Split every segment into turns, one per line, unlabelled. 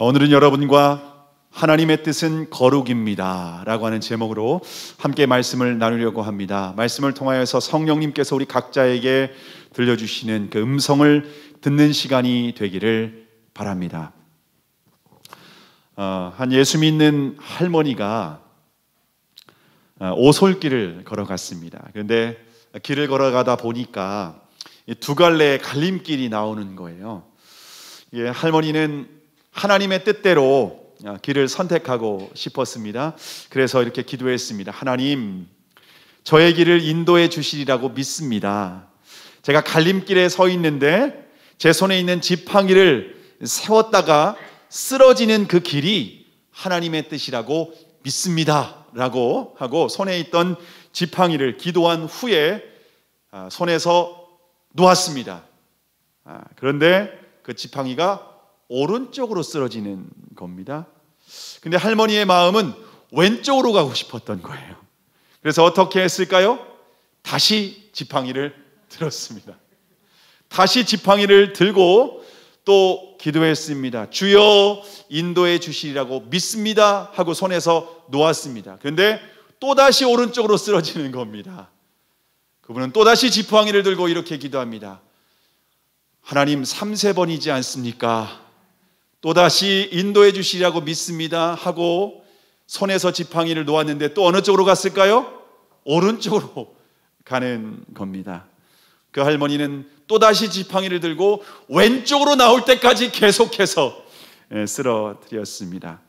오늘은 여러분과 하나님의 뜻은 거룩입니다 라고 하는 제목으로 함께 말씀을 나누려고 합니다. 말씀을 통하여서 성령님께서 우리 각자에게 들려주시는 그 음성을 듣는 시간이 되기를 바랍니다. 한 예수 믿는 할머니가 오솔길을 걸어갔습니다. 그런데 길을 걸어가다 보니까 두 갈래의 갈림길이 나오는 거예요. 할머니는 하나님의 뜻대로 길을 선택하고 싶었습니다. 그래서 이렇게 기도했습니다. 하나님, 저의 길을 인도해 주시리라고 믿습니다. 제가 갈림길에 서 있는데 제 손에 있는 지팡이를 세웠다가 쓰러지는 그 길이 하나님의 뜻이라고 믿습니다 라고 하고 손에 있던 지팡이를 기도한 후에 손에서 놓았습니다. 그런데 그 지팡이가 오른쪽으로 쓰러지는 겁니다. 근데 할머니의 마음은 왼쪽으로 가고 싶었던 거예요. 그래서 어떻게 했을까요? 다시 지팡이를 들었습니다. 다시 지팡이를 들고 또 기도했습니다. 주여 인도해 주시리라고 믿습니다 하고 손에서 놓았습니다. 그런데 또다시 오른쪽으로 쓰러지는 겁니다. 그분은 또다시 지팡이를 들고 이렇게 기도합니다. 하나님 3-4번이지 않습니까? 또다시 인도해 주시리라고 믿습니다 하고 손에서 지팡이를 놓았는데 또 어느 쪽으로 갔을까요? 오른쪽으로 가는 겁니다. 그 할머니는 또다시 지팡이를 들고 왼쪽으로 나올 때까지 계속해서 쓰러뜨렸습니다.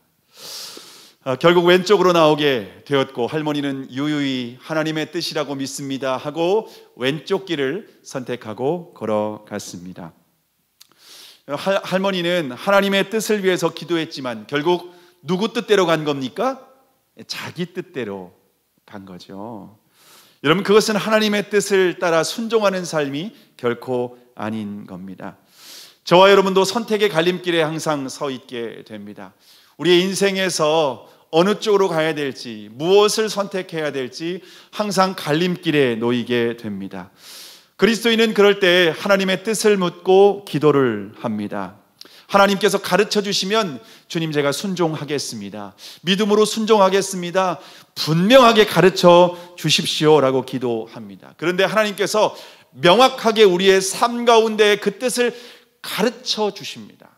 결국 왼쪽으로 나오게 되었고 할머니는 유유히 하나님의 뜻이라고 믿습니다 하고 왼쪽 길을 선택하고 걸어갔습니다. 할머니는 하나님의 뜻을 위해서 기도했지만 결국 누구 뜻대로 간 겁니까? 자기 뜻대로 간 거죠. 여러분, 그것은 하나님의 뜻을 따라 순종하는 삶이 결코 아닌 겁니다. 저와 여러분도 선택의 갈림길에 항상 서 있게 됩니다. 우리의 인생에서 어느 쪽으로 가야 될지, 무엇을 선택해야 될지 항상 갈림길에 놓이게 됩니다. 그리스도인은 그럴 때 하나님의 뜻을 묻고 기도를 합니다. 하나님께서 가르쳐 주시면 주님 제가 순종하겠습니다. 믿음으로 순종하겠습니다. 분명하게 가르쳐 주십시오라고 기도합니다. 그런데 하나님께서 명확하게 우리의 삶 가운데 그 뜻을 가르쳐 주십니다.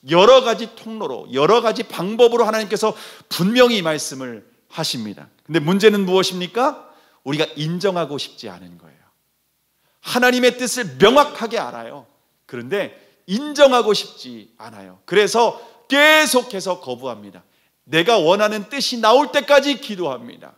여러 가지 통로로 여러 가지 방법으로 하나님께서 분명히 말씀을 하십니다. 근데 문제는 무엇입니까? 우리가 인정하고 싶지 않은 거예요. 하나님의 뜻을 명확하게 알아요. 그런데 인정하고 싶지 않아요. 그래서 계속해서 거부합니다. 내가 원하는 뜻이 나올 때까지 기도합니다.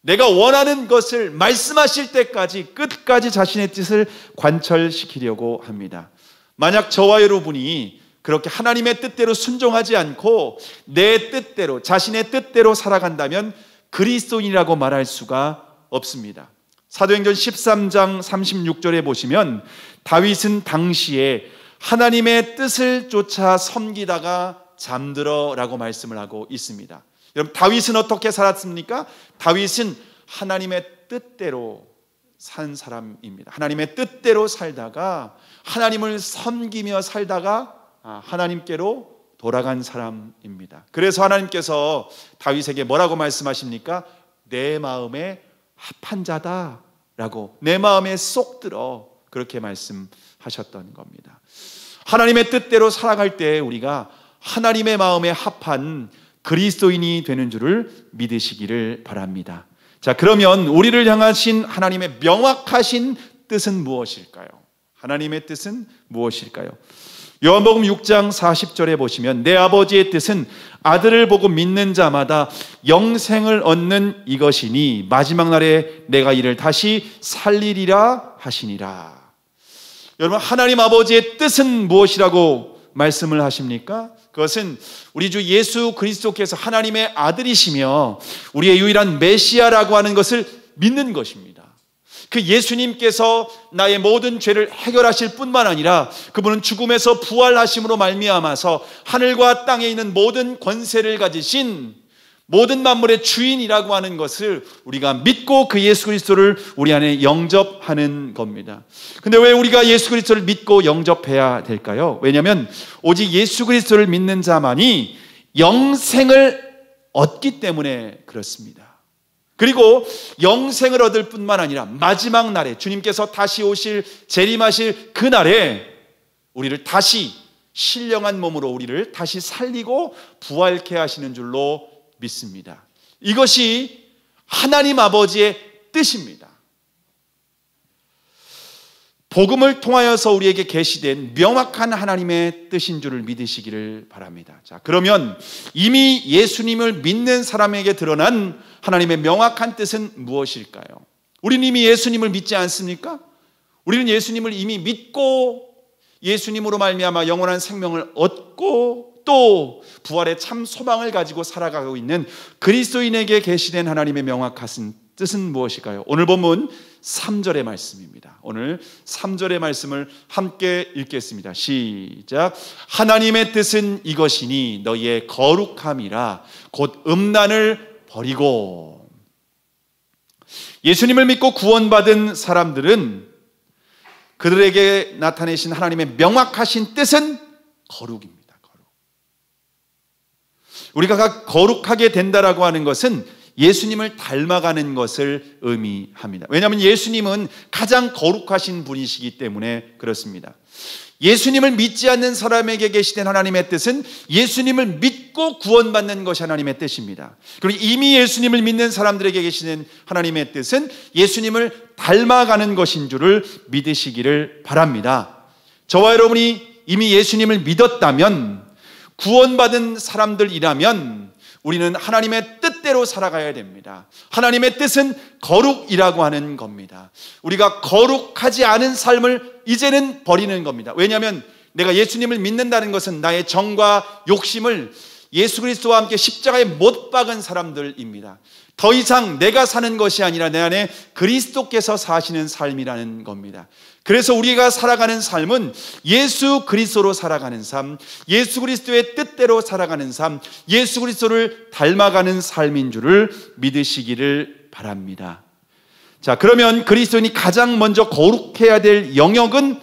내가 원하는 것을 말씀하실 때까지 끝까지 자신의 뜻을 관철시키려고 합니다. 만약 저와 여러분이 그렇게 하나님의 뜻대로 순종하지 않고 내 뜻대로, 자신의 뜻대로 살아간다면 그리스도인이라고 말할 수가 없습니다. 사도행전 13장 36절에 보시면 다윗은 당시에 하나님의 뜻을 쫓아 섬기다가 잠들어 라고 말씀을 하고 있습니다. 여러분, 다윗은 어떻게 살았습니까? 다윗은 하나님의 뜻대로 산 사람입니다. 하나님의 뜻대로 살다가 하나님을 섬기며 살다가 하나님께로 돌아간 사람입니다. 그래서 하나님께서 다윗에게 뭐라고 말씀하십니까? 내 마음에 합한 자다라고, 내 마음에 쏙 들어, 그렇게 말씀하셨던 겁니다. 하나님의 뜻대로 살아갈 때 우리가 하나님의 마음에 합한 그리스도인이 되는 줄을 믿으시기를 바랍니다. 자, 그러면 우리를 향하신 하나님의 명확하신 뜻은 무엇일까요? 하나님의 뜻은 무엇일까요? 요한복음 6장 40절에 보시면 내 아버지의 뜻은 아들을 보고 믿는 자마다 영생을 얻는 이것이니 마지막 날에 내가 이를 다시 살리리라 하시니라. 여러분, 하나님 아버지의 뜻은 무엇이라고 말씀을 하십니까? 그것은 우리 주 예수 그리스도께서 하나님의 아들이시며 우리의 유일한 메시아라고 하는 것을 믿는 것입니다. 그 예수님께서 나의 모든 죄를 해결하실 뿐만 아니라 그분은 죽음에서 부활하심으로 말미암아서 하늘과 땅에 있는 모든 권세를 가지신 모든 만물의 주인이라고 하는 것을 우리가 믿고 그 예수 그리스도를 우리 안에 영접하는 겁니다. 근데 왜 우리가 예수 그리스도를 믿고 영접해야 될까요? 왜냐하면 오직 예수 그리스도를 믿는 자만이 영생을 얻기 때문에 그렇습니다. 그리고 영생을 얻을 뿐만 아니라 마지막 날에 주님께서 다시 오실 재림하실 그 날에 우리를 다시 신령한 몸으로 우리를 다시 살리고 부활케 하시는 줄로 믿습니다. 이것이 하나님 아버지의 뜻입니다. 복음을 통하여서 우리에게 계시된 명확한 하나님의 뜻인 줄을 믿으시기를 바랍니다. 자, 그러면 이미 예수님을 믿는 사람에게 드러난 하나님의 명확한 뜻은 무엇일까요? 우리는 이미 예수님을 믿지 않습니까? 우리는 예수님을 이미 믿고 예수님으로 말미암아 영원한 생명을 얻고 또 부활의 참 소망을 가지고 살아가고 있는 그리스도인에게 계시된 하나님의 명확한 뜻은 무엇일까요? 오늘 본문 3절의 말씀입니다. 오늘 3절의 말씀을 함께 읽겠습니다. 시작. 하나님의 뜻은 이것이니 너희의 거룩함이라 곧 음란을 버리고. 예수님을 믿고 구원받은 사람들은 그들에게 나타내신 하나님의 명확하신 뜻은 거룩입니다. 우리가 거룩하게 된다라고 하는 것은 예수님을 닮아가는 것을 의미합니다. 왜냐하면 예수님은 가장 거룩하신 분이시기 때문에 그렇습니다. 예수님을 믿지 않는 사람에게 계시된 하나님의 뜻은 예수님을 믿고 구원받는 것이 하나님의 뜻입니다. 그리고 이미 예수님을 믿는 사람들에게 계시는 하나님의 뜻은 예수님을 닮아가는 것인 줄을 믿으시기를 바랍니다. 저와 여러분이 이미 예수님을 믿었다면, 구원받은 사람들이라면 우리는 하나님의 뜻대로 살아가야 됩니다. 하나님의 뜻은 거룩이라고 하는 겁니다. 우리가 거룩하지 않은 삶을 이제는 버리는 겁니다. 왜냐하면 내가 예수님을 믿는다는 것은 나의 정과 욕심을 예수 그리스도와 함께 십자가에 못 박은 사람들입니다. 더 이상 내가 사는 것이 아니라 내 안에 그리스도께서 사시는 삶이라는 겁니다. 그래서 우리가 살아가는 삶은 예수 그리스도로 살아가는 삶, 예수 그리스도의 뜻대로 살아가는 삶, 예수 그리스도를 닮아가는 삶인 줄을 믿으시기를 바랍니다. 자, 그러면 그리스도인이 가장 먼저 거룩해야 될 영역은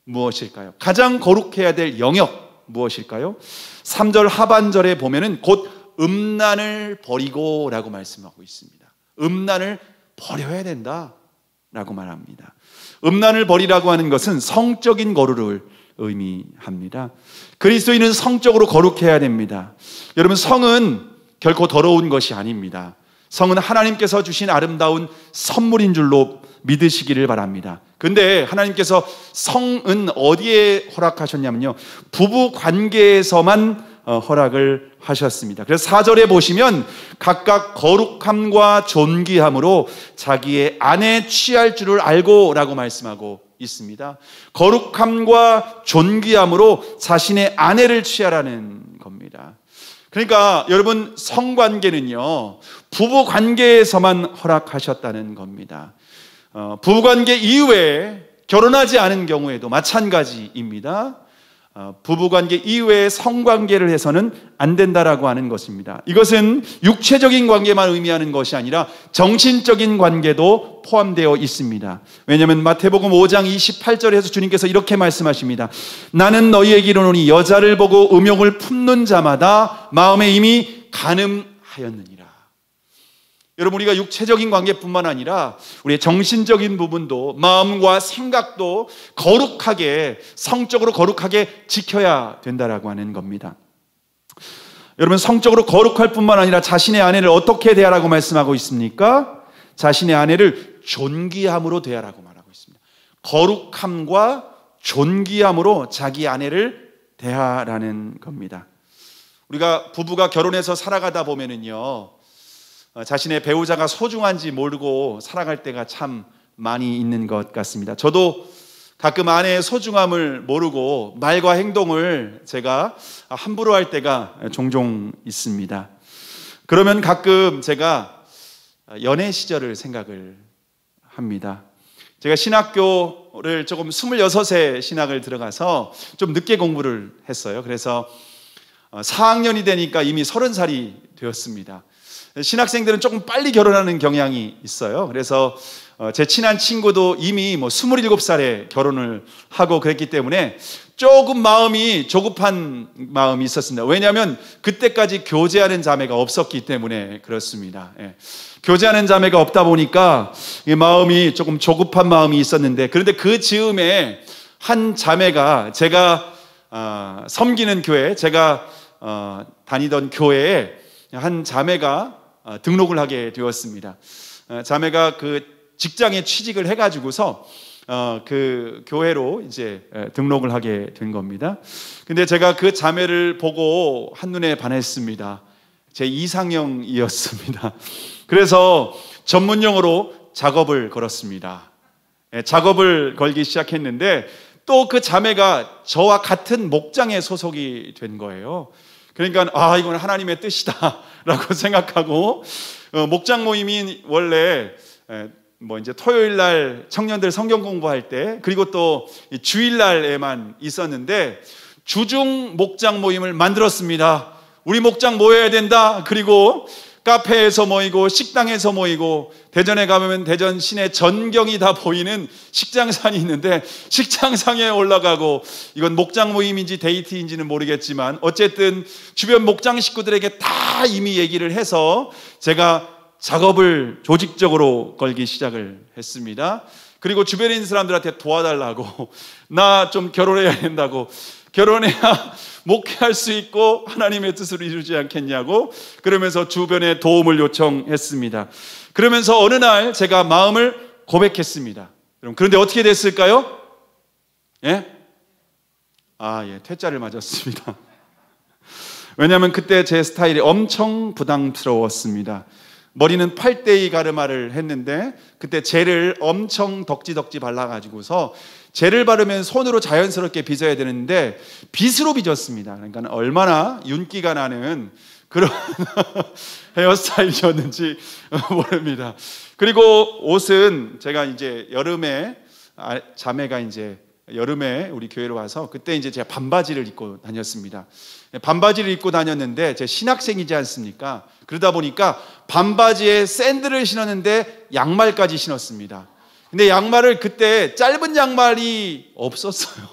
무엇일까요? 가장 거룩해야 될 영역 무엇일까요? 3절 하반절에 보면은 곧 음란을 버리고 라고 말씀하고 있습니다. 음란을 버려야 된다 라고 말합니다. 음란을 버리라고 하는 것은 성적인 거룩을 의미합니다. 그리스도인은 성적으로 거룩해야 됩니다. 여러분, 성은 결코 더러운 것이 아닙니다. 성은 하나님께서 주신 아름다운 선물인 줄로 믿으시기를 바랍니다. 근데 하나님께서 성은 어디에 허락하셨냐면요, 부부 관계에서만 허락을 하셨습니다. 그래서 4절에 보시면 각각 거룩함과 존귀함으로 자기의 아내 취할 줄을 알고 라고 말씀하고 있습니다. 거룩함과 존귀함으로 자신의 아내를 취하라는 겁니다. 그러니까 여러분, 성관계는요 부부 관계에서만 허락하셨다는 겁니다. 부부 관계 이후에 결혼하지 않은 경우에도 마찬가지입니다. 부부관계 이외의 성관계를 해서는 안 된다라고 하는 것입니다. 이것은 육체적인 관계만 의미하는 것이 아니라 정신적인 관계도 포함되어 있습니다. 왜냐하면 마태복음 5장 28절에서 주님께서 이렇게 말씀하십니다. 나는 너희에게 이르노니 여자를 보고 음욕을 품는 자마다 마음에 이미 간음하였느니라. 여러분, 우리가 육체적인 관계뿐만 아니라 우리의 정신적인 부분도, 마음과 생각도 거룩하게, 성적으로 거룩하게 지켜야 된다라고 하는 겁니다. 여러분, 성적으로 거룩할 뿐만 아니라 자신의 아내를 어떻게 대하라고 말씀하고 있습니까? 자신의 아내를 존귀함으로 대하라고 말하고 있습니다. 거룩함과 존귀함으로 자기 아내를 대하라는 겁니다. 우리가 부부가 결혼해서 살아가다 보면은요, 자신의 배우자가 소중한지 모르고 살아갈 때가 참 많이 있는 것 같습니다. 저도 가끔 아내의 소중함을 모르고 말과 행동을 제가 함부로 할 때가 종종 있습니다. 그러면 가끔 제가 연애 시절을 생각을 합니다. 제가 신학교를 조금 26세 신학을 들어가서 좀 늦게 공부를 했어요. 그래서 4학년이 되니까 이미 30살이 되었습니다. 신학생들은 조금 빨리 결혼하는 경향이 있어요. 그래서 제 친한 친구도 이미 뭐 27살에 결혼을 하고 그랬기 때문에 조금 마음이 조급한 마음이 있었습니다. 왜냐하면 그때까지 교제하는 자매가 없었기 때문에 그렇습니다. 예. 교제하는 자매가 없다 보니까 이 마음이 조금 조급한 마음이 있었는데, 그런데 그 즈음에 한 자매가 제가 섬기는 교회, 제가 다니던 교회에 한 자매가 등록을 하게 되었습니다. 자매가 그 직장에 취직을 해가지고서 그 교회로 이제 등록을 하게 된 겁니다. 근데 제가 그 자매를 보고 한눈에 반했습니다. 제 이상형이었습니다. 그래서 전문용어로 작업을 걸었습니다. 작업을 걸기 시작했는데 또 그 자매가 저와 같은 목장에 소속이 된 거예요. 그러니까 이건 하나님의 뜻이다 라고 생각하고, 목장 모임이 원래 뭐 이제 토요일 날 청년들 성경 공부할 때, 그리고 또 주일 날에만 있었는데 주중 목장 모임을 만들었습니다. 우리 목장 모여야 된다. 그리고 카페에서 모이고 식당에서 모이고, 대전에 가면 대전 시내 전경이 다 보이는 식장산이 있는데 식장상에 올라가고, 이건 목장 모임인지 데이트인지는 모르겠지만 어쨌든 주변 목장 식구들에게 다 이미 얘기를 해서 제가 작업을 조직적으로 걸기 시작을 했습니다. 그리고 주변에 있는 사람들한테 도와달라고, 나 좀 결혼해야 된다고, 결혼해야 목회할 수 있고 하나님의 뜻을 이루지 않겠냐고, 그러면서 주변에 도움을 요청했습니다. 그러면서 어느 날 제가 마음을 고백했습니다. 그런데 어떻게 됐을까요? 예? 퇴짜를 맞았습니다. 왜냐하면 그때 제 스타일이 엄청 부담스러웠습니다. 머리는 8대이 가르마를 했는데 그때 젤을 엄청 덕지덕지 발라가지고서, 젤을 바르면 손으로 자연스럽게 빚어야 되는데 빗으로 빚었습니다. 그러니까 얼마나 윤기가 나는 그런 헤어스타일이었는지 모릅니다. 그리고 옷은 제가 이제 여름에, 자매가 이제 여름에 우리 교회로 와서 그때 이제 제가 반바지를 입고 다녔습니다. 반바지를 입고 다녔는데 제 신학생이지 않습니까? 그러다 보니까 반바지에 샌들을 신었는데 양말까지 신었습니다. 근데 양말을, 그때 짧은 양말이 없었어요.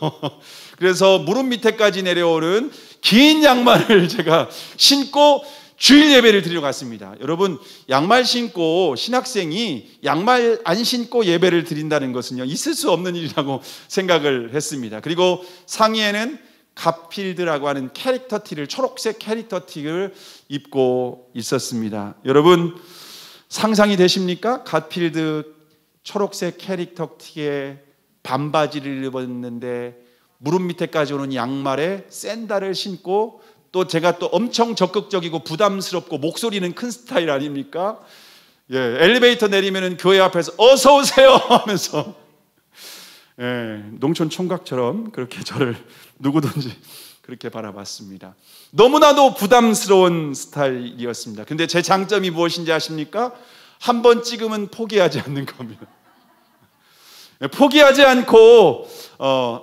그래서 무릎 밑에까지 내려오는 긴 양말을 제가 신고 주일 예배를 드리러 갔습니다. 여러분, 양말 신고 신학생이 양말 안 신고 예배를 드린다는 것은요, 있을 수 없는 일이라고 생각을 했습니다. 그리고 상의에는 갓필드라고 하는 캐릭터 티를, 초록색 캐릭터 티를 입고 있었습니다. 여러분, 상상이 되십니까? 갓필드 초록색 캐릭터 티에 반바지를 입었는데 무릎 밑에까지 오는 양말에 샌들을 신고, 또 제가 또 엄청 적극적이고 부담스럽고 목소리는 큰 스타일 아닙니까? 엘리베이터 내리면은 교회 앞에서 어서 오세요 하면서 농촌 총각처럼 그렇게 저를 누구든지 그렇게 바라봤습니다. 너무나도 부담스러운 스타일이었습니다. 근데 제 장점이 무엇인지 아십니까? 한 번 찍으면 포기하지 않는 겁니다. 포기하지 않고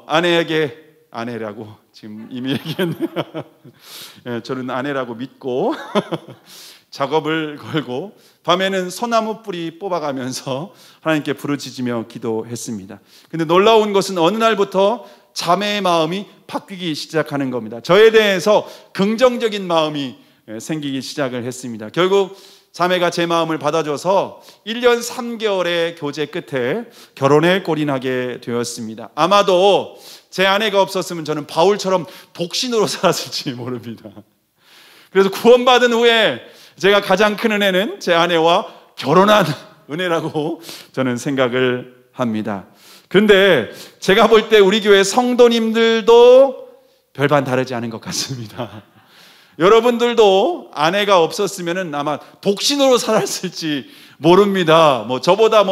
아내에게, 아내라고 지금 이미 얘기했네요. 저는 아내라고 믿고 작업을 걸고 밤에는 소나무 뿌리 뽑아가면서 하나님께 부르짖으며 기도했습니다. 근데 놀라운 것은 어느 날부터 자매의 마음이 바뀌기 시작하는 겁니다. 저에 대해서 긍정적인 마음이 생기기 시작을 했습니다. 결국 자매가 제 마음을 받아줘서 1년 3개월의 교제 끝에 결혼에 골인하게 되었습니다. 아마도 제 아내가 없었으면 저는 바울처럼 독신으로 살았을지 모릅니다. 그래서 구원받은 후에 제가 가장 큰 은혜는 제 아내와 결혼한 은혜라고 저는 생각을 합니다. 그런데 제가 볼 때 우리 교회 성도님들도 별반 다르지 않은 것 같습니다. 여러분들도 아내가 없었으면 아마 독신으로 살았을지 모릅니다. 저보다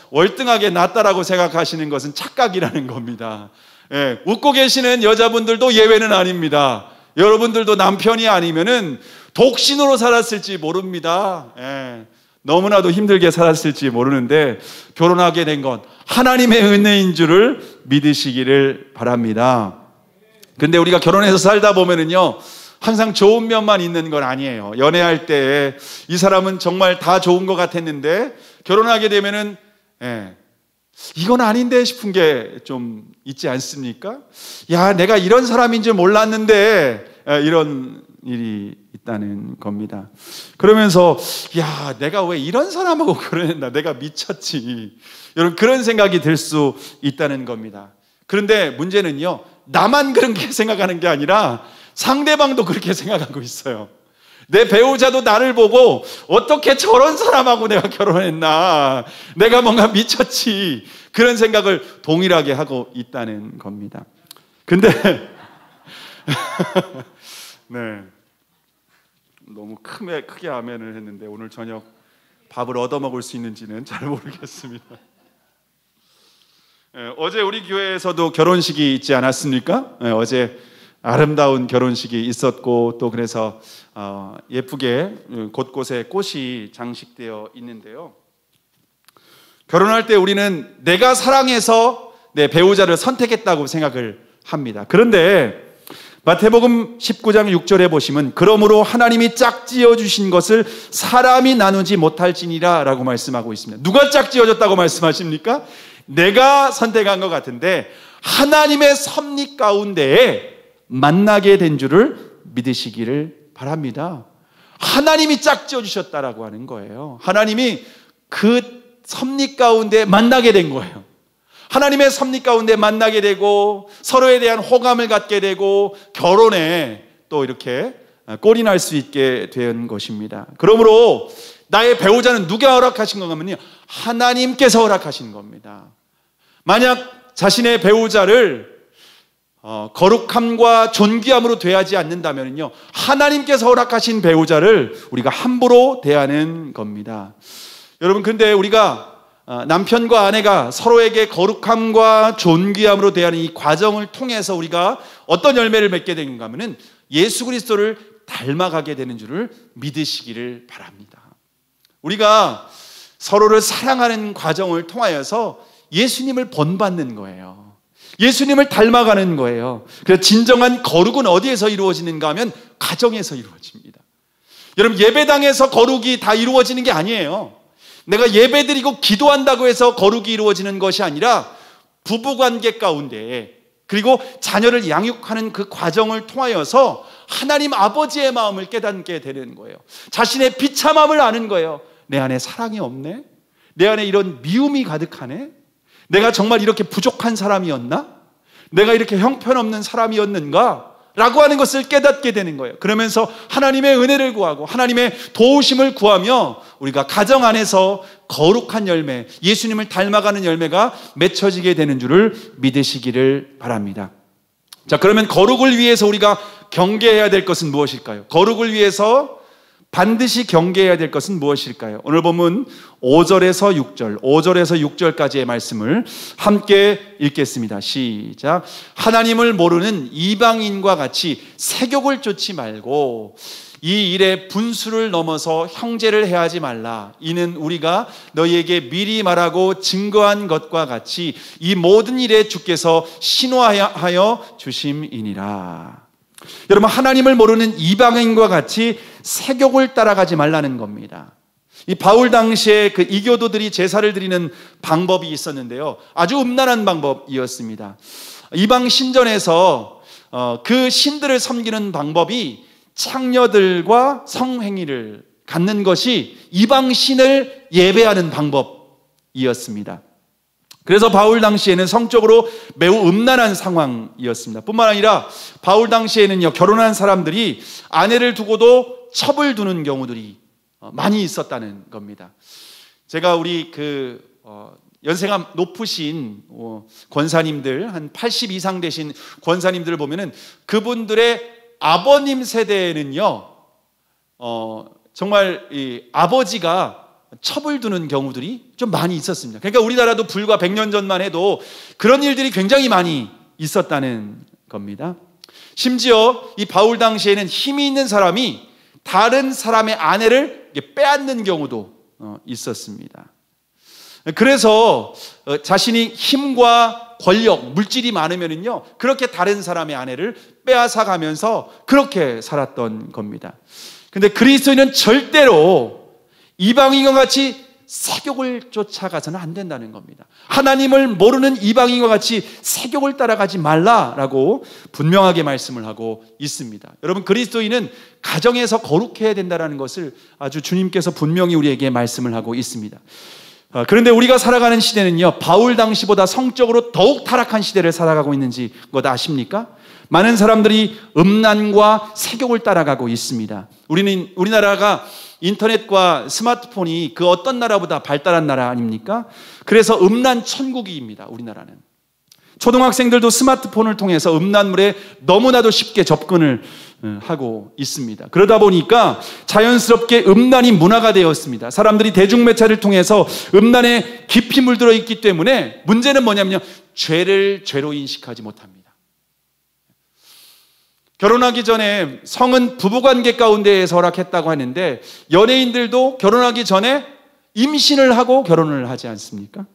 월등하게 낫다라고 생각하시는 것은 착각이라는 겁니다. 웃고 계시는 여자분들도 예외는 아닙니다. 여러분들도 남편이 아니면은 독신으로 살았을지 모릅니다. 너무나도 힘들게 살았을지 모르는데 결혼하게 된 건 하나님의 은혜인 줄을 믿으시기를 바랍니다. 근데 우리가 결혼해서 살다 보면은요, 항상 좋은 면만 있는 건 아니에요. 연애할 때 이 사람은 정말 다 좋은 것 같았는데 결혼하게 되면은 이건 아닌데 싶은 게 좀 있지 않습니까? 야, 내가 이런 사람인 줄 몰랐는데 이런 일이 있다는 겁니다. 그러면서 야, 내가 왜 이런 사람하고 결혼했나? 내가 미쳤지. 여러분, 그런 생각이 들 수 있다는 겁니다. 그런데 문제는요, 나만 그렇게 생각하는 게 아니라 상대방도 그렇게 생각하고 있어요. 내 배우자도 나를 보고 어떻게 저런 사람하고 내가 결혼했나, 내가 뭔가 미쳤지, 그런 생각을 동일하게 하고 있다는 겁니다. 근데 네, 너무 크게 아멘을 했는데 오늘 저녁 밥을 얻어먹을 수 있는지는 잘 모르겠습니다. 어제 우리 교회에서도 결혼식이 있지 않았습니까? 어제 아름다운 결혼식이 있었고, 또 그래서 예쁘게 곳곳에 꽃이 장식되어 있는데요. 결혼할 때 우리는 내가 사랑해서 내 배우자를 선택했다고 생각을 합니다. 그런데 마태복음 19장 6절에 보시면 그러므로 하나님이 짝지어 주신 것을 사람이 나누지 못할지니라 라고 말씀하고 있습니다. 누가 짝지어졌다고 말씀하십니까? 내가 선택한 것 같은데 하나님의 섭리 가운데에 만나게 된 줄을 믿으시기를 바랍니다. 하나님이 짝지어 주셨다라고 하는 거예요. 하나님이 그 섭리 가운데 만나게 된 거예요. 하나님의 섭리 가운데 만나게 되고 서로에 대한 호감을 갖게 되고 결혼에 또 이렇게 꼴이 날 수 있게 된 것입니다. 그러므로 나의 배우자는 누가 허락하신 건가 하면요, 하나님께서 허락하신 겁니다. 만약 자신의 배우자를 거룩함과 존귀함으로 대하지 않는다면요, 하나님께서 허락하신 배우자를 우리가 함부로 대하는 겁니다. 여러분, 근데 우리가 남편과 아내가 서로에게 거룩함과 존귀함으로 대하는 이 과정을 통해서 우리가 어떤 열매를 맺게 되는가 하면은 예수 그리스도를 닮아가게 되는 줄을 믿으시기를 바랍니다. 우리가 서로를 사랑하는 과정을 통하여서 예수님을 본받는 거예요. 예수님을 닮아가는 거예요. 그래서 진정한 거룩은 어디에서 이루어지는가 하면 가정에서 이루어집니다. 여러분, 예배당에서 거룩이 다 이루어지는 게 아니에요. 내가 예배드리고 기도한다고 해서 거룩이 이루어지는 것이 아니라 부부관계 가운데, 그리고 자녀를 양육하는 그 과정을 통하여서 하나님 아버지의 마음을 깨닫게 되는 거예요. 자신의 비참함을 아는 거예요. 내 안에 사랑이 없네? 내 안에 이런 미움이 가득하네? 내가 정말 이렇게 부족한 사람이었나? 내가 이렇게 형편없는 사람이었는가? 라고 하는 것을 깨닫게 되는 거예요. 그러면서 하나님의 은혜를 구하고 하나님의 도우심을 구하며 우리가 가정 안에서 거룩한 열매, 예수님을 닮아가는 열매가 맺혀지게 되는 줄을 믿으시기를 바랍니다. 자, 그러면 거룩을 위해서 우리가 경계해야 될 것은 무엇일까요? 거룩을 위해서 반드시 경계해야 될 것은 무엇일까요? 오늘 본문 5절에서 6절까지의 말씀을 함께 읽겠습니다. 시작. 하나님을 모르는 이방인과 같이 세욕을 쫓지 말고 이 일에 분수를 넘어서 형제를 해하지 말라. 이는 우리가 너희에게 미리 말하고 증거한 것과 같이 이 모든 일에 주께서 신호하여 주심이니라. 여러분, 하나님을 모르는 이방인과 같이 세욕을 따라가지 말라는 겁니다. 이 바울 당시에 그 이교도들이 제사를 드리는 방법이 있었는데요, 아주 음란한 방법이었습니다. 이방 신전에서 그 신들을 섬기는 방법이 창녀들과 성행위를 갖는 것이 이방 신을 예배하는 방법이었습니다. 그래서 바울 당시에는 성적으로 매우 음란한 상황이었습니다. 뿐만 아니라 바울 당시에는요, 결혼한 사람들이 아내를 두고도 첩을 두는 경우들이 많이 있었다는 겁니다. 제가 우리 연세가 높으신 권사님들, 한 80 이상 되신 권사님들을 보면은 그분들의 아버님 세대에는요, 정말 이 아버지가 첩을 두는 경우들이 좀 많이 있었습니다. 그러니까 우리나라도 불과 100년 전만 해도 그런 일들이 굉장히 많이 있었다는 겁니다. 심지어 이 바울 당시에는 힘이 있는 사람이 다른 사람의 아내를 빼앗는 경우도 있었습니다. 그래서 자신이 힘과 권력, 물질이 많으면은요, 그렇게 다른 사람의 아내를 빼앗아 가면서 그렇게 살았던 겁니다. 근데 그리스도인은 절대로 이방인과 같이 세욕을 쫓아가서는 안 된다는 겁니다. 하나님을 모르는 이방인과 같이 세욕을 따라가지 말라라고 분명하게 말씀을 하고 있습니다. 여러분, 그리스도인은 가정에서 거룩해야 된다는 것을 아주 주님께서 분명히 우리에게 말씀을 하고 있습니다. 그런데 우리가 살아가는 시대는요, 바울 당시보다 성적으로 더욱 타락한 시대를 살아가고 있는지 그것 아십니까? 많은 사람들이 음란과 세욕을 따라가고 있습니다. 우리나라가 인터넷과 스마트폰이 그 어떤 나라보다 발달한 나라 아닙니까? 그래서 음란 천국입니다. 우리나라는. 초등학생들도 스마트폰을 통해서 음란물에 너무나도 쉽게 접근을 하고 있습니다. 그러다 보니까 자연스럽게 음란이 문화가 되었습니다. 사람들이 대중매체를 통해서 음란에 깊이 물들어 있기 때문에 문제는 뭐냐면요, 죄를 죄로 인식하지 못합니다. 결혼하기 전에 성은 부부관계 가운데에서 허락했다고 하는데 연예인들도 결혼하기 전에 임신을 하고 결혼을 하지 않습니까?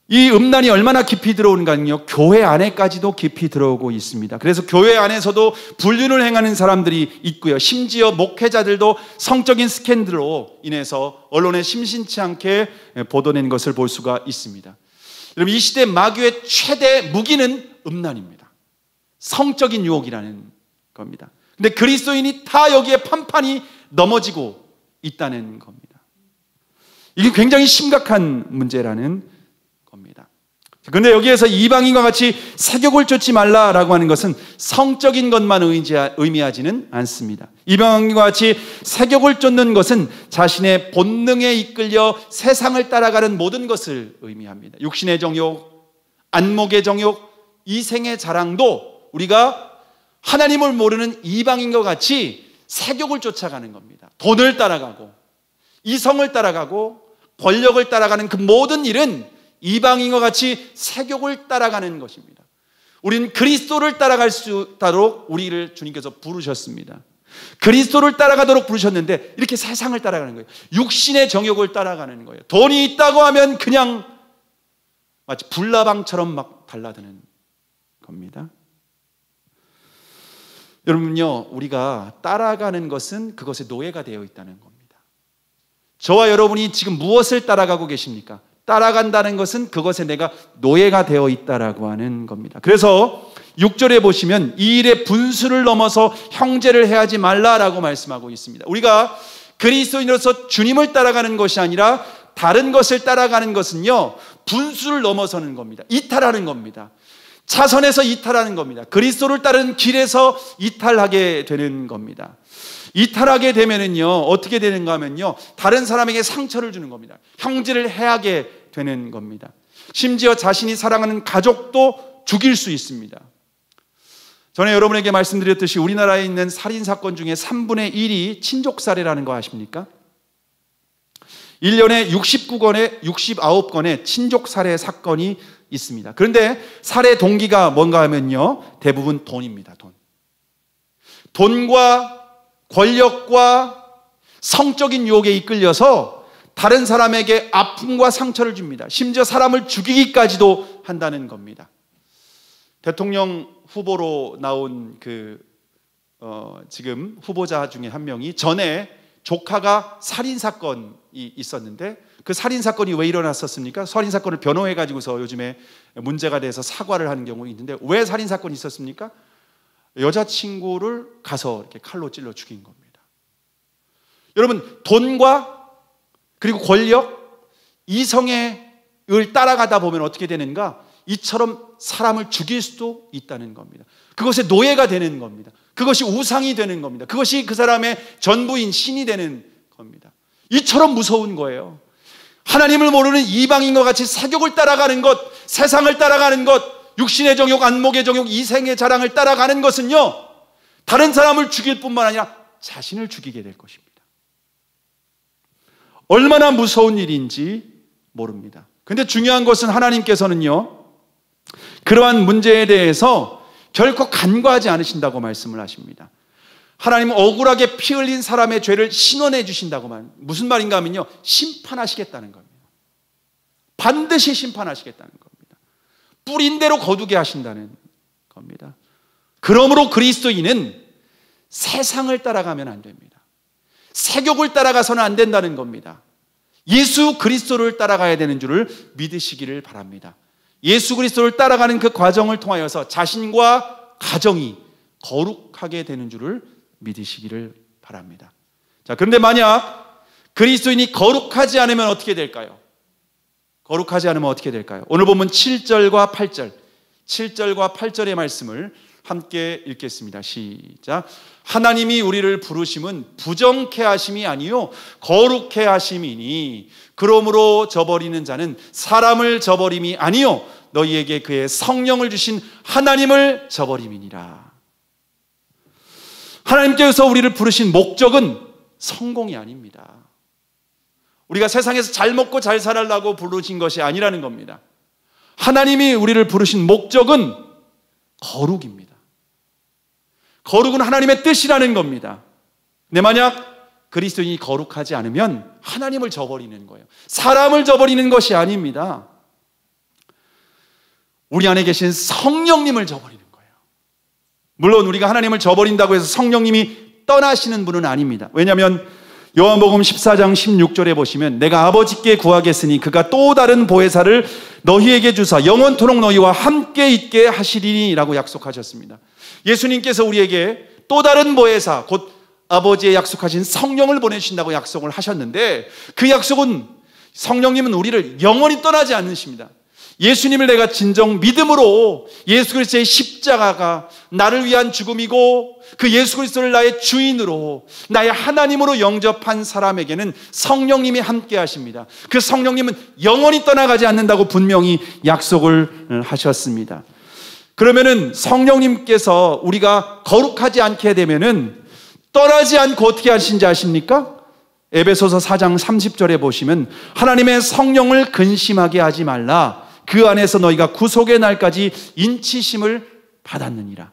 이 음란이 얼마나 깊이 들어오는가는요, 교회 안에까지도 깊이 들어오고 있습니다. 그래서 교회 안에서도 불륜을 행하는 사람들이 있고요, 심지어 목회자들도 성적인 스캔들로 인해서 언론에 심심치 않게 보도된 것을 볼 수가 있습니다. 여러분, 이 시대 마귀의 최대 무기는 음란입니다. 성적인 유혹이라는 겁니다. 근데 그리스도인이 다 여기에 판판이 넘어지고 있다는 겁니다. 이게 굉장히 심각한 문제라는 겁니다. 그런데 여기에서 이방인과 같이 세욕을 쫓지 말라라고 하는 것은 성적인 것만 의미하지는 않습니다. 이방인과 같이 세욕을 쫓는 것은 자신의 본능에 이끌려 세상을 따라가는 모든 것을 의미합니다. 육신의 정욕, 안목의 정욕, 이생의 자랑도 우리가 하나님을 모르는 이방인과 같이 세욕을 쫓아가는 겁니다. 돈을 따라가고 이성을 따라가고 권력을 따라가는 그 모든 일은 이방인과 같이 세욕을 따라가는 것입니다. 우리는 그리스도를 따라갈 수 있도록 우리를 주님께서 부르셨습니다. 그리스도를 따라가도록 부르셨는데 이렇게 세상을 따라가는 거예요. 육신의 정욕을 따라가는 거예요. 돈이 있다고 하면 그냥 마치 불나방처럼 막 달라드는 겁니다. 여러분요, 우리가 따라가는 것은 그것의 노예가 되어 있다는 겁니다. 저와 여러분이 지금 무엇을 따라가고 계십니까? 따라간다는 것은 그것에 내가 노예가 되어 있다라고 하는 겁니다. 그래서 6절에 보시면 이 일의 분수를 넘어서 형제를 해하지 말라라고 말씀하고 있습니다. 우리가 그리스도인으로서 주님을 따라가는 것이 아니라 다른 것을 따라가는 것은요, 분수를 넘어서는 겁니다. 이탈하는 겁니다. 차선에서 이탈하는 겁니다. 그리스도를 따르는 길에서 이탈하게 되는 겁니다. 이탈하게 되면은요, 어떻게 되는가 하면요, 다른 사람에게 상처를 주는 겁니다. 형제를 해하게 되는 겁니다. 심지어 자신이 사랑하는 가족도 죽일 수 있습니다. 전에 여러분에게 말씀드렸듯이 우리나라에 있는 살인사건 중에 3분의 1이 친족살해라는 거 아십니까? 1년에 69건의 친족살해 사건이 있습니다. 그런데 살해 동기가 뭔가 하면요, 대부분 돈입니다. 돈과 권력과 성적인 유혹에 이끌려서 다른 사람에게 아픔과 상처를 줍니다. 심지어 사람을 죽이기까지도 한다는 겁니다. 대통령 후보로 나온 지금 후보자 중에 한 명이 전에 조카가 살인사건이 있었는데 그 살인사건이 왜 일어났었습니까? 살인사건을 변호해가지고서 요즘에 문제가 돼서 사과를 하는 경우가 있는데 왜 살인사건이 있었습니까? 여자친구를 가서 이렇게 칼로 찔러 죽인 겁니다. 여러분, 돈과 그리고 권력, 이성을 따라가다 보면 어떻게 되는가? 이처럼 사람을 죽일 수도 있다는 겁니다. 그것의 노예가 되는 겁니다. 그것이 우상이 되는 겁니다. 그것이 그 사람의 전부인 신이 되는 겁니다. 이처럼 무서운 거예요. 하나님을 모르는 이방인과 같이 세욕을 따라가는 것, 세상을 따라가는 것, 육신의 정욕, 안목의 정욕, 이생의 자랑을 따라가는 것은요, 다른 사람을 죽일 뿐만 아니라 자신을 죽이게 될 것입니다. 얼마나 무서운 일인지 모릅니다. 그런데 중요한 것은 하나님께서는요, 그러한 문제에 대해서 결코 간과하지 않으신다고 말씀을 하십니다. 하나님은 억울하게 피 흘린 사람의 죄를 신원해 주신다고 말. 무슨 말인가 하면요, 심판하시겠다는 겁니다. 반드시 심판하시겠다는 겁니다. 뿌린 대로 거두게 하신다는 겁니다. 그러므로 그리스도인은 세상을 따라가면 안 됩니다. 세욕을 따라가서는 안 된다는 겁니다. 예수 그리스도를 따라가야 되는 줄을 믿으시기를 바랍니다. 예수 그리스도를 따라가는 그 과정을 통하여서 자신과 가정이 거룩하게 되는 줄을 믿으시기를 바랍니다. 자, 그런데 만약 그리스도인이 거룩하지 않으면 어떻게 될까요? 거룩하지 않으면 어떻게 될까요? 오늘 보면 7절과 8절, 7절과 8절의 말씀을 함께 읽겠습니다. 시작. 하나님이 우리를 부르심은 부정케 하심이 아니요 거룩케 하심이니 그러므로 저버리는 자는 사람을 저버림이 아니요 너희에게 그의 성령을 주신 하나님을 저버림이니라. 하나님께서 우리를 부르신 목적은 성공이 아닙니다. 우리가 세상에서 잘 먹고 잘 살아라고 부르신 것이 아니라는 겁니다. 하나님이 우리를 부르신 목적은 거룩입니다. 거룩은 하나님의 뜻이라는 겁니다. 근데 만약 그리스도인이 거룩하지 않으면 하나님을 저버리는 거예요. 사람을 저버리는 것이 아닙니다. 우리 안에 계신 성령님을 저버리는 거예요. 물론 우리가 하나님을 저버린다고 해서 성령님이 떠나시는 분은 아닙니다. 왜냐하면 요한복음 14장 16절에 보시면 내가 아버지께 구하겠으니 그가 또 다른 보혜사를 너희에게 주사 영원토록 너희와 함께 있게 하시리니 라고 약속하셨습니다. 예수님께서 우리에게 또 다른 보혜사 곧 아버지의 약속하신 성령을 보내주신다고 약속을 하셨는데 그 약속은 성령님은 우리를 영원히 떠나지 않으십니다. 예수님을 내가 진정 믿음으로 예수 그리스도의 십자가가 나를 위한 죽음이고 그 예수 그리스도를 나의 주인으로 나의 하나님으로 영접한 사람에게는 성령님이 함께 하십니다. 그 성령님은 영원히 떠나가지 않는다고 분명히 약속을 하셨습니다. 그러면은 성령님께서 우리가 거룩하지 않게 되면은 떠나지 않고 어떻게 하신지 아십니까? 에베소서 4장 30절에 보시면 하나님의 성령을 근심하게 하지 말라. 그 안에서 너희가 구속의 날까지 인치심을 받았느니라.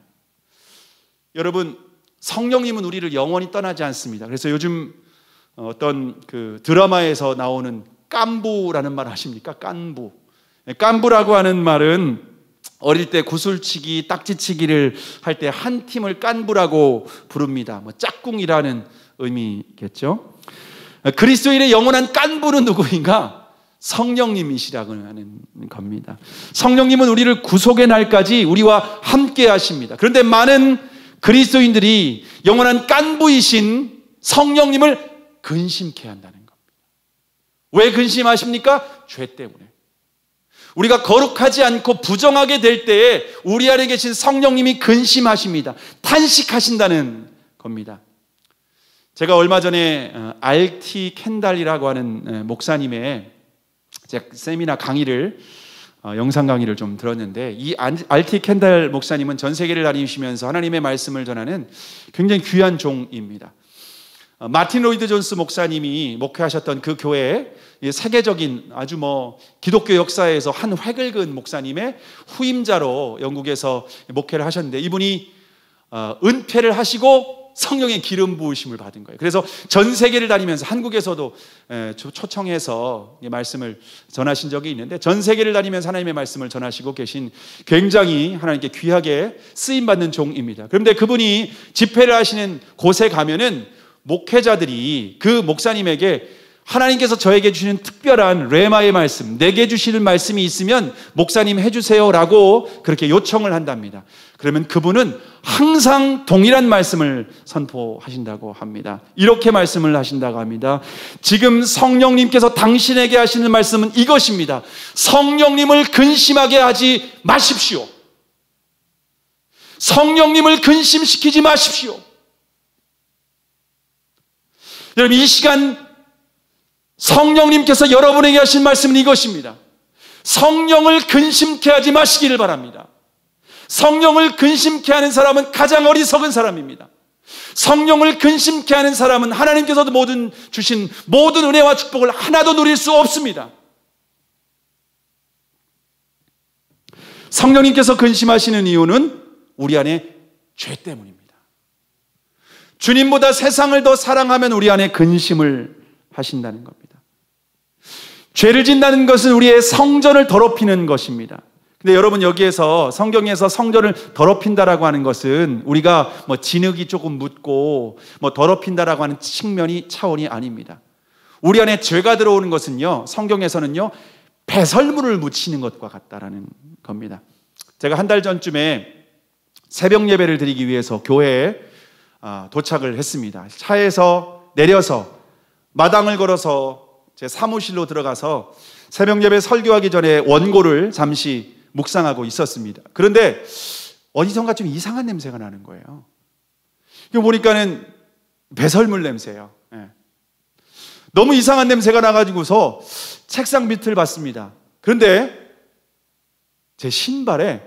여러분, 성령님은 우리를 영원히 떠나지 않습니다. 그래서 요즘 어떤 그 드라마에서 나오는 깐부라는 말 아십니까? 깐부. 깐부라고 하는 말은 어릴 때 구슬치기, 딱지치기를 할 때 한 팀을 깐부라고 부릅니다. 뭐 짝꿍이라는 의미겠죠. 그리스도인의 영원한 깐부는 누구인가? 성령님이시라고 하는 겁니다. 성령님은 우리를 구속의 날까지 우리와 함께 하십니다. 그런데 많은 그리스도인들이 영원한 깐부이신 성령님을 근심케 한다는 겁니다. 왜 근심하십니까? 죄 때문에. 우리가 거룩하지 않고 부정하게 될 때에 우리 안에 계신 성령님이 근심하십니다. 탄식하신다는 겁니다. 제가 얼마 전에 R.T. 켄달이라고 하는 목사님의 제가 세미나 강의를 영상 강의를 좀 들었는데 이 R.T. 켄달 목사님은 전 세계를 다니시면서 하나님의 말씀을 전하는 굉장히 귀한 종입니다. 마틴 로이드 존스 목사님이 목회하셨던 그 교회에 세계적인 아주 기독교 역사에서 한 획을 그은 목사님의 후임자로 영국에서 목회를 하셨는데 이분이 은퇴를 하시고 성령의 기름 부으심을 받은 거예요. 그래서 전 세계를 다니면서 한국에서도 초청해서 말씀을 전하신 적이 있는데 전 세계를 다니면서 하나님의 말씀을 전하시고 계신 굉장히 하나님께 귀하게 쓰임받는 종입니다. 그런데 그분이 집회를 하시는 곳에 가면은 목회자들이 그 목사님에게 하나님께서 저에게 주시는 특별한 레마의 말씀, 내게 주시는 말씀이 있으면 목사님 해주세요라고 그렇게 요청을 한답니다. 그러면 그분은 항상 동일한 말씀을 선포하신다고 합니다. 이렇게 말씀을 하신다고 합니다. 지금 성령님께서 당신에게 하시는 말씀은 이것입니다. 성령님을 근심하게 하지 마십시오. 성령님을 근심시키지 마십시오. 여러분, 이 시간 성령님께서 여러분에게 하신 말씀은 이것입니다. 성령을 근심케 하지 마시기를 바랍니다. 성령을 근심케 하는 사람은 가장 어리석은 사람입니다. 성령을 근심케 하는 사람은 하나님께서도 주신 모든 은혜와 축복을 하나도 누릴 수 없습니다. 성령님께서 근심하시는 이유는 우리 안에 죄 때문입니다. 주님보다 세상을 더 사랑하면 우리 안에 근심을 하신다는 겁니다. 죄를 짓는다는 것은 우리의 성전을 더럽히는 것입니다. 근데 여러분, 여기에서 성경에서 성전을 더럽힌다라고 하는 것은 우리가 뭐 진흙이 조금 묻고 뭐 더럽힌다라고 하는 차원이 아닙니다. 우리 안에 죄가 들어오는 것은요, 성경에서는요, 배설물을 묻히는 것과 같다라는 겁니다. 제가 한 달 전쯤에 새벽 예배를 드리기 위해서 교회에 도착을 했습니다. 차에서 내려서 마당을 걸어서 제 사무실로 들어가서 새벽 예배 설교하기 전에 원고를 잠시 묵상하고 있었습니다. 그런데 어디선가 좀 이상한 냄새가 나는 거예요. 이거 보니까는 배설물 냄새예요. 네. 너무 이상한 냄새가 나가지고서 책상 밑을 봤습니다. 그런데 제 신발에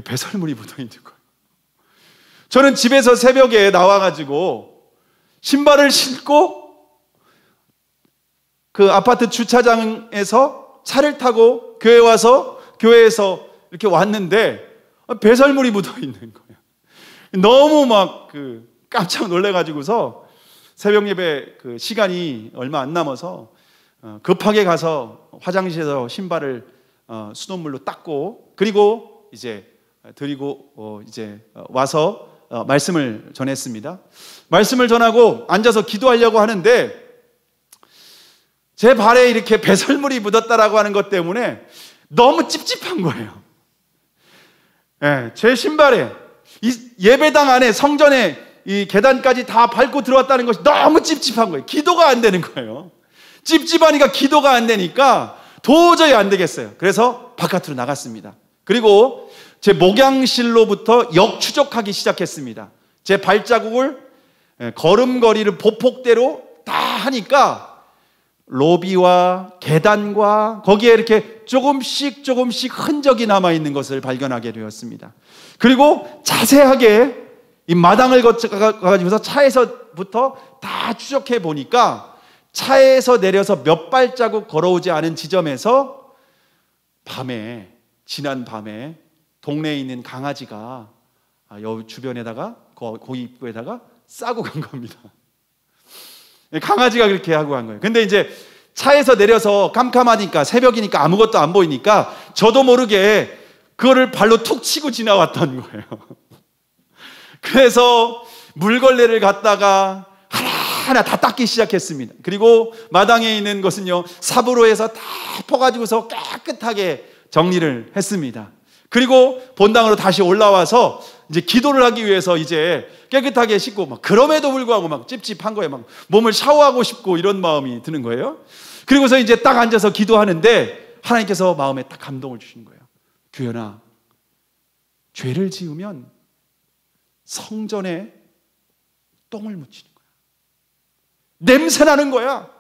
배설물이 묻어 있는 거예요. 저는 집에서 새벽에 나와가지고 신발을 신고 그 아파트 주차장에서 차를 타고 교회 와서 교회에서 이렇게 왔는데 배설물이 묻어 있는 거예요. 너무 막 깜짝 놀래가지고서 새벽 예배 그 시간이 얼마 안 남아서 급하게 가서 화장실에서 신발을 수돗물로 닦고, 그리고 이제 드리고 이제 와서 말씀을 전했습니다. 말씀을 전하고 앉아서 기도하려고 하는데 제 발에 이렇게 배설물이 묻었다라고 하는 것 때문에 너무 찝찝한 거예요. 네, 제 신발에 이 예배당 안에 성전에 이 계단까지 다 밟고 들어왔다는 것이 너무 찝찝한 거예요. 기도가 안 되는 거예요. 찝찝하니까 기도가 안 되니까 도저히 안 되겠어요. 그래서 바깥으로 나갔습니다. 그리고 제 목양실로부터 역추적하기 시작했습니다. 제 발자국을 걸음걸이를 보폭대로 다 하니까 로비와 계단과 거기에 이렇게 조금씩 흔적이 남아있는 것을 발견하게 되었습니다. 그리고 자세하게 이 마당을 거쳐가지고서 차에서부터 다 추적해 보니까 차에서 내려서 몇 발자국 걸어오지 않은 지점에서 지난 밤에 동네에 있는 강아지가 여기 주변에다가 거기 입구에다가 싸고 간 겁니다. 강아지가 그렇게 하고 간 거예요. 근데 이제 차에서 내려서 깜깜하니까 새벽이니까 아무것도 안 보이니까 저도 모르게 그거를 발로 툭 치고 지나왔던 거예요. 그래서 물걸레를 갖다가 하나하나 다 닦기 시작했습니다. 그리고 마당에 있는 것은요, 삽으로 해서 다 퍼가지고서 깨끗하게 정리를 했습니다. 그리고 본당으로 다시 올라와서 이제 기도를 하기 위해서 이제 깨끗하게 씻고, 막 그럼에도 불구하고 막 찝찝한 거예요. 막 몸을 샤워하고 싶고 이런 마음이 드는 거예요. 그리고서 이제 딱 앉아서 기도하는데 하나님께서 마음에 딱 감동을 주시는 거예요. 규현아, 죄를 지으면 성전에 똥을 묻히는 거야. 냄새 나는 거야.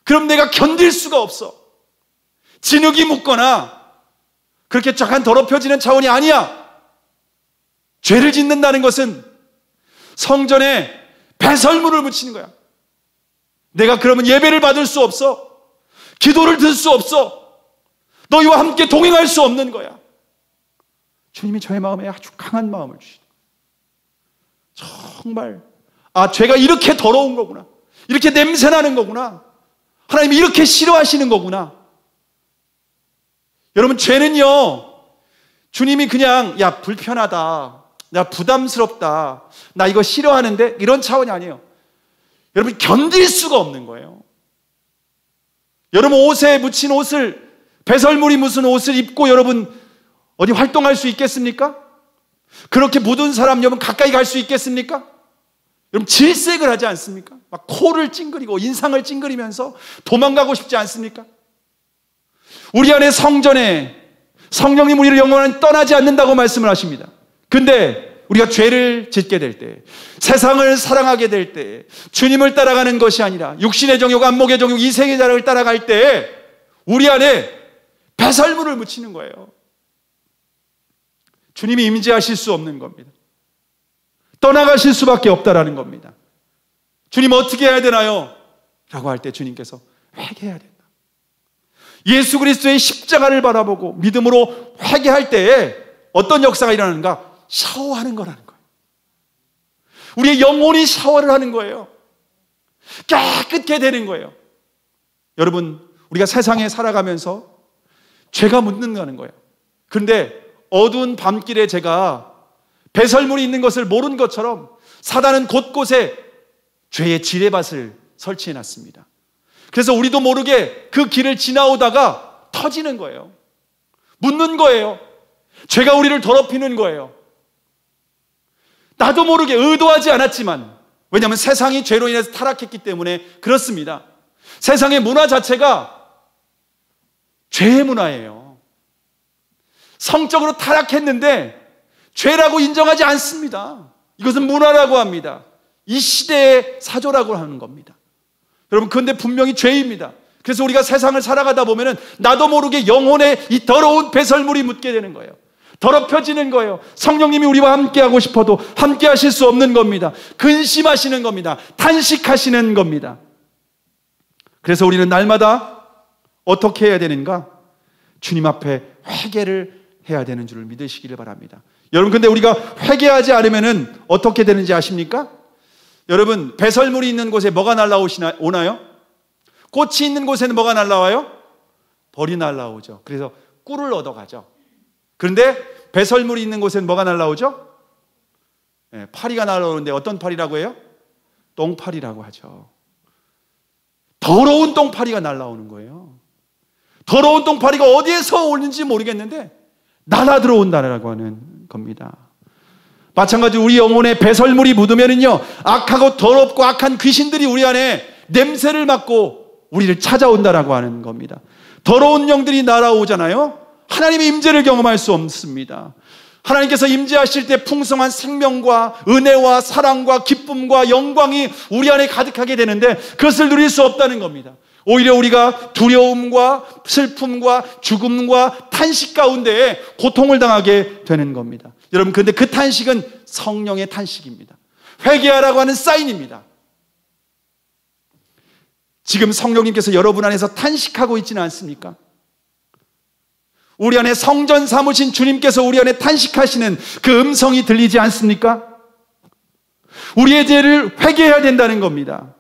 그럼 내가 견딜 수가 없어. 진흙이 묻거나 그렇게 쫙 더럽혀지는 차원이 아니야. 죄를 짓는다는 것은 성전에 배설물을 묻히는 거야. 내가 그러면 예배를 받을 수 없어. 기도를 들 수 없어. 너희와 함께 동행할 수 없는 거야. 주님이 저의 마음에 아주 강한 마음을 주시는 거예요. 정말 죄가 이렇게 더러운 거구나. 이렇게 냄새나는 거구나. 하나님이 이렇게 싫어하시는 거구나. 여러분, 죄는요, 주님이 그냥 불편하다, 나 부담스럽다, 나 이거 싫어하는데, 이런 차원이 아니에요. 여러분, 견딜 수가 없는 거예요. 여러분, 옷에 묻힌 옷을, 배설물이 묻은 옷을 입고 여러분 어디 활동할 수 있겠습니까? 그렇게 묻은 사람 여러분 가까이 갈 수 있겠습니까? 여러분, 질색을 하지 않습니까? 막 코를 찡그리고 인상을 찡그리면서 도망가고 싶지 않습니까? 우리 안에 성전에 성령님 우리를 영원히 떠나지 않는다고 말씀을 하십니다. 근데 우리가 죄를 짓게 될 때, 세상을 사랑하게 될 때, 주님을 따라가는 것이 아니라 육신의 정욕, 안목의 정욕, 이생의 자랑을 따라갈 때 우리 안에 배설물을 묻히는 거예요. 주님이 임재하실 수 없는 겁니다. 떠나가실 수밖에 없다라는 겁니다. 주님, 어떻게 해야 되나요? 라고 할 때 주님께서 회개해야 된다. 예수 그리스도의 십자가를 바라보고 믿음으로 회개할 때에 어떤 역사가 일어나는가? 샤워하는 거라는 거예요. 우리의 영혼이 샤워를 하는 거예요. 깨끗게 되는 거예요. 여러분, 우리가 세상에 살아가면서 죄가 묻는다는 거예요. 그런데 어두운 밤길에 제가 배설물이 있는 것을 모른 것처럼 사단은 곳곳에 죄의 지뢰밭을 설치해 놨습니다. 그래서 우리도 모르게 그 길을 지나오다가 터지는 거예요. 묻는 거예요. 죄가 우리를 더럽히는 거예요. 나도 모르게 의도하지 않았지만, 왜냐하면 세상이 죄로 인해서 타락했기 때문에 그렇습니다. 세상의 문화 자체가 죄의 문화예요. 성적으로 타락했는데 죄라고 인정하지 않습니다. 이것은 문화라고 합니다. 이 시대의 사조라고 하는 겁니다. 여러분, 그런데 분명히 죄입니다. 그래서 우리가 세상을 살아가다 보면은 나도 모르게 영혼에 이 더러운 배설물이 묻게 되는 거예요. 더럽혀지는 거예요. 성령님이 우리와 함께하고 싶어도 함께하실 수 없는 겁니다. 근심하시는 겁니다. 탄식하시는 겁니다. 그래서 우리는 날마다 어떻게 해야 되는가? 주님 앞에 회개를 해야 되는 줄을 믿으시기를 바랍니다. 여러분, 근데 우리가 회개하지 않으면은 어떻게 되는지 아십니까? 여러분, 배설물이 있는 곳에 뭐가 날라오나요? 꽃이 있는 곳에는 뭐가 날라와요? 벌이 날라오죠. 그래서 꿀을 얻어가죠. 그런데 배설물이 있는 곳에는 뭐가 날라오죠? 네, 파리가 날라오는데 어떤 파리라고 해요? 똥파리라고 하죠. 더러운 똥파리가 날라오는 거예요. 더러운 똥파리가 어디에서 오는지 모르겠는데 날아 들어온다라고 하는 겁니다. 마찬가지로 우리 영혼에 배설물이 묻으면은요, 악하고 더럽고 악한 귀신들이 우리 안에 냄새를 맡고 우리를 찾아온다라고 하는 겁니다. 더러운 영들이 날아오잖아요. 하나님의 임재를 경험할 수 없습니다. 하나님께서 임재하실 때 풍성한 생명과 은혜와 사랑과 기쁨과 영광이 우리 안에 가득하게 되는데 그것을 누릴 수 없다는 겁니다. 오히려 우리가 두려움과 슬픔과 죽음과 탄식 가운데에 고통을 당하게 되는 겁니다. 여러분, 근데 그 탄식은 성령의 탄식입니다. 회개하라고 하는 사인입니다. 지금 성령님께서 여러분 안에서 탄식하고 있지는 않습니까? 우리 안에 성전 삼으신 주님께서 우리 안에 탄식하시는 그 음성이 들리지 않습니까? 우리의 죄를 회개해야 된다는 겁니다.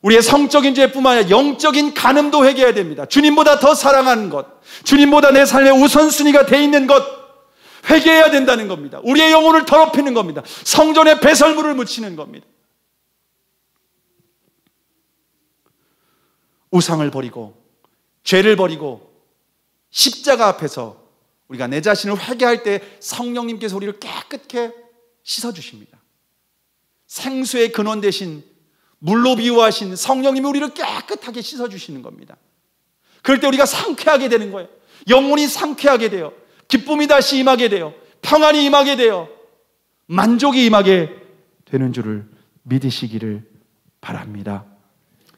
우리의 성적인 죄뿐만 아니라 영적인 간음도 회개해야 됩니다. 주님보다 더 사랑하는 것, 주님보다 내 삶의 우선순위가 돼 있는 것, 회개해야 된다는 겁니다. 우리의 영혼을 더럽히는 겁니다. 성전에 배설물을 묻히는 겁니다. 우상을 버리고 죄를 버리고 십자가 앞에서 우리가 내 자신을 회개할 때 성령님께서 우리를 깨끗게 씻어주십니다. 생수의 근원 대신 물로 비유하신 성령님이 우리를 깨끗하게 씻어주시는 겁니다. 그럴 때 우리가 상쾌하게 되는 거예요. 영혼이 상쾌하게 돼요. 기쁨이 다시 임하게 돼요. 평안이 임하게 돼요. 만족이 임하게 되는 줄을 믿으시기를 바랍니다.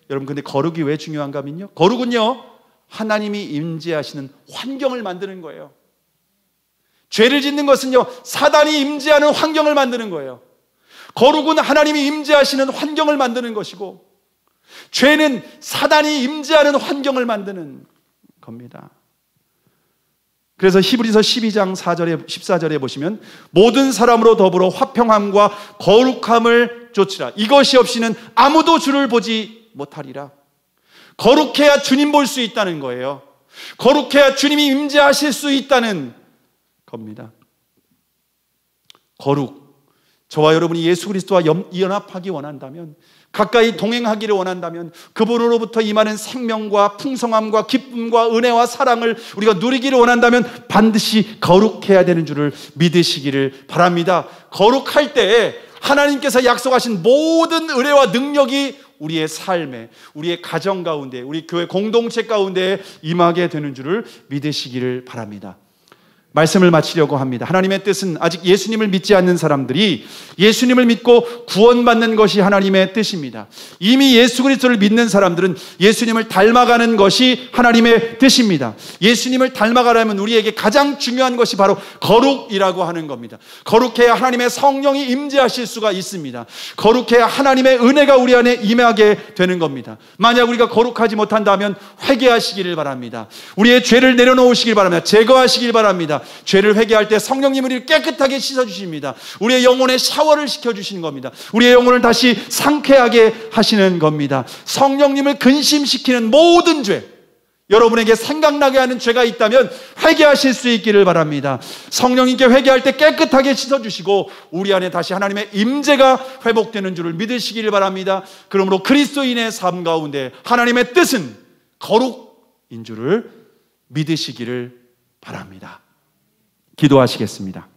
여러분, 근데 거룩이 왜 중요한가 하면요, 거룩은요, 하나님이 임재하시는 환경을 만드는 거예요. 죄를 짓는 것은요, 사단이 임재하는 환경을 만드는 거예요. 거룩은 하나님이 임재하시는 환경을 만드는 것이고, 죄는 사단이 임재하는 환경을 만드는 겁니다. 그래서 히브리서 12장 4절에 14절에 보시면 모든 사람으로 더불어 화평함과 거룩함을 쫓으라. 이것이 없이는 아무도 주를 보지 못하리라. 거룩해야 주님 볼 수 있다는 거예요. 거룩해야 주님이 임재하실 수 있다는 겁니다. 거룩. 저와 여러분이 예수 그리스도와 연합하기 원한다면, 가까이 동행하기를 원한다면, 그분으로부터 임하는 생명과 풍성함과 기쁨과 은혜와 사랑을 우리가 누리기를 원한다면 반드시 거룩해야 되는 줄을 믿으시기를 바랍니다. 거룩할 때 하나님께서 약속하신 모든 은혜와 능력이 우리의 삶에, 우리의 가정 가운데, 우리 교회 공동체 가운데 임하게 되는 줄을 믿으시기를 바랍니다. 말씀을 마치려고 합니다. 하나님의 뜻은 아직 예수님을 믿지 않는 사람들이 예수님을 믿고 구원받는 것이 하나님의 뜻입니다. 이미 예수 그리스도를 믿는 사람들은 예수님을 닮아가는 것이 하나님의 뜻입니다. 예수님을 닮아가려면 우리에게 가장 중요한 것이 바로 거룩이라고 하는 겁니다. 거룩해야 하나님의 성령이 임재하실 수가 있습니다. 거룩해야 하나님의 은혜가 우리 안에 임하게 되는 겁니다. 만약 우리가 거룩하지 못한다면 회개하시기를 바랍니다. 우리의 죄를 내려놓으시길 바랍니다. 제거하시길 바랍니다. 죄를 회개할 때 성령님이 우리를 깨끗하게 씻어주십니다. 우리의 영혼에 샤워를 시켜주시는 겁니다. 우리의 영혼을 다시 상쾌하게 하시는 겁니다. 성령님을 근심시키는 모든 죄, 여러분에게 생각나게 하는 죄가 있다면 회개하실 수 있기를 바랍니다. 성령님께 회개할 때 깨끗하게 씻어주시고 우리 안에 다시 하나님의 임재가 회복되는 줄을 믿으시기를 바랍니다. 그러므로 그리스도인의 삶 가운데 하나님의 뜻은 거룩인 줄을 믿으시기를 바랍니다. 기도하시겠습니다.